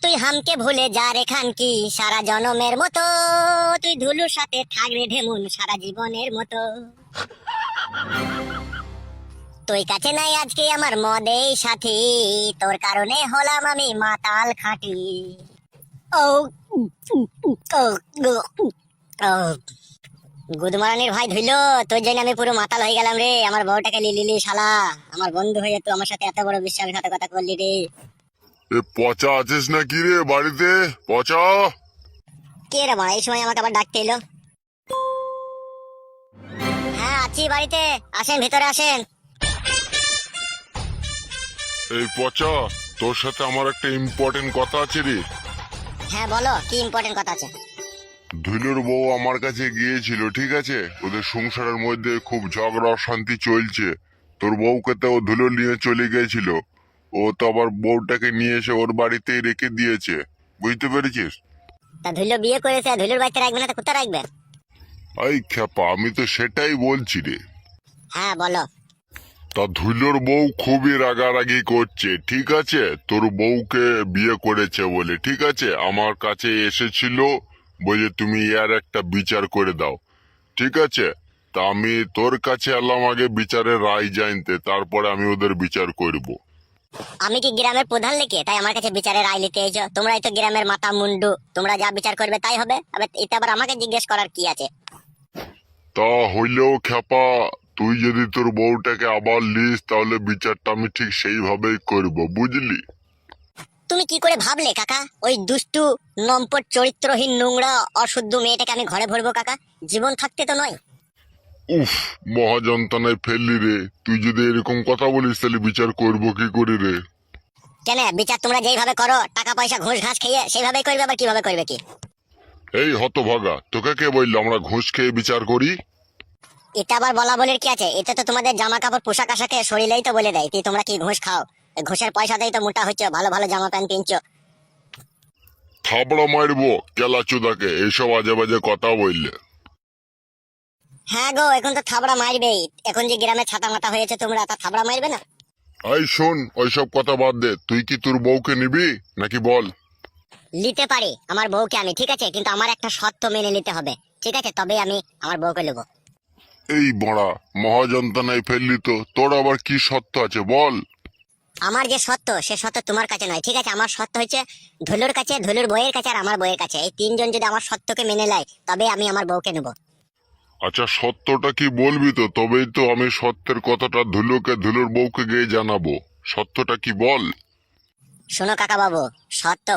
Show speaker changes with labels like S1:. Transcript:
S1: তুই হামকে ভুলে যা রে খান কি সারা জনমের মতো, তুই ধুলুর সাথে থাকবে ঢেমুন সারা জীবনের মতো। তুই কাছে নাই আজকে আমার মদেই সাথী, তোর কারণে হলাম আমি মাতাল খাঁটি। ও ও ও গুদমারানির ভাই ধুইল, তোর জন্য আমি পুরো মাতাল হয়ে গেলাম রে। আমার বউটাকে লিলি শালা, আমার বন্ধু হয়ে তুই আমার সাথে এত বড় বিশ্বাসঘাতকতা করলি রে।
S2: এ পচা আছিস নাকি রে বাড়িতে? পচা,
S1: কে রে বাড়া এই সময় আমাকে আবার ডাকতে এলো? হ্যাঁ আছি বাড়িতে, আসেন ভিতরে আসেন।
S2: এই পচা, তোর সাথে আমার একটা ইম্পর্টেন্ট কথা আছে রে।
S1: হ্যাঁ বলো, কি ইম্পর্টেন্ট কথা আছে?
S2: ধুলোর বউ আমার কাছে গিয়েছিল, ঠিক আছে? ওদের সংসারের মধ্যে খুব ঝগড়া অশান্তি চলছে। তোর বউকে তো ও ধুলো নিয়ে চলে গিয়েছিল, ও তো আবার বউটাকে নিয়ে এসে ওর বাড়িতেই রেখে দিয়েছে, বুঝতে পেরেছিস?
S1: তা ধুলো বিয়ে করেছে, ধুলোর বাড়িতে রাখবে না তো কোথায় রাখবে?
S2: এই খেপা, আমি তো সেটাই বলছি রে।
S1: হ্যাঁ বলো।
S2: তা ধুলোর বউ খুবই রাগারাগি করছে, ঠিক আছে? তোর বউকে বিয়ে করেছে বলে, ঠিক আছে? আমার কাছে এসেছিল, বলে তুমি ইয়ার একটা বিচার করে দাও, ঠিক আছে? তা আমি তোর কাছে এলাম আগে বিচারের রায় জানতে, তারপরে আমি ওদের বিচার করব।
S1: আমি কি গ্রামের প্রধান নাকি তাই আমার কাছে বিচারের রায় নিতে এসো? তোমরাই তো গ্রামের মাথা মুন্ডু, তোমরা যা বিচার করবে তাই হবে। এটা আবার আমাকে জিজ্ঞেস করার কি আছে?
S2: তা হইলেও খেপা, তুই যদি তোর বউটাকে আবার লিস, তাহলে বিচারটা আমি ঠিক সেইভাবেই করব, বুঝলি?
S1: তুমি কি করে ভাবলে কাকা, ওই দুষ্টু নম্পট চরিত্রহীন নোংরা অশুদ্ধ মেয়েটাকে আমি ঘরে ভরবো কাকা? জীবন থাকতে তো নয়।
S2: উফ, মহাযন্ত্রণায় ফেললি রে। তুই যদি এরকম কথা বলিস তাহলে বিচার করবো কি করে রে?
S1: কেন বিচার তোমরা যেইভাবে করো টাকা পয়সা ঘুষ ঘাস খেয়ে সেইভাবেই করবে, আবার কিভাবে করবে কি?
S2: এই হতভাগা, তোকে কে বললো আমরা ঘুষ খেয়ে বিচার করি?
S1: এটা আবার বলা বলির কি আছে? এটা তো তোমাদের জামা কাপড় পোশাক আশাকে শরীরেই তো বলে দেয় কি তোমরা কি ঘুষ খাও। এই ঘুষের পয়সাতেই তো মোটা হচ্ছে, ভালো ভালো জামা প্যান্ট কিনছো।
S2: থাবড়া মারবো কেলা চোদাকে এইসব আজে বাজে কথা বললে।
S1: হ্যাঁ গো, এখন তো থাবড়া মারবেই। এখন যে গ্রামে ছাতা মাতা হয়েছে তোমরা, তা থাবড়া মারবে না?
S2: এই শোন, ওইসব কথা বাদ দে। তুই কি তোর বউকে নিবি নাকি বল?
S1: নিতে পারি আমার বউকে আমি, ঠিক আছে, কিন্তু আমার একটা শর্ত মেনে নিতে হবে, ঠিক আছে? তবেই আমি আমার বউকে নেবো।
S2: এই বড়া, মহাযন্ত্রণায় ফেললি তো। তোর আবার কি সত্য আছে বল?
S1: আমার যে সত্য সে সত্য তোমার কাছে নয়, ঠিক আছে? আমার সত্য হচ্ছে ধুলুর কাছে, ধুলুর বইয়ের কাছে, আর আমার বইয়ের কাছে। এই তিনজন যদি আমার সত্যকে মেনে নেয় তবে আমি আমার বউকে নেবো।
S2: আচ্ছা, সত্যটা কি বলবি তো? তবেই তো আমি সত্যের কথাটা ধুলোকে, ধুলোর বউকে গিয়ে জানাবো। সত্যটা কি বল?
S1: শোনো কাকা বাবু, সত্য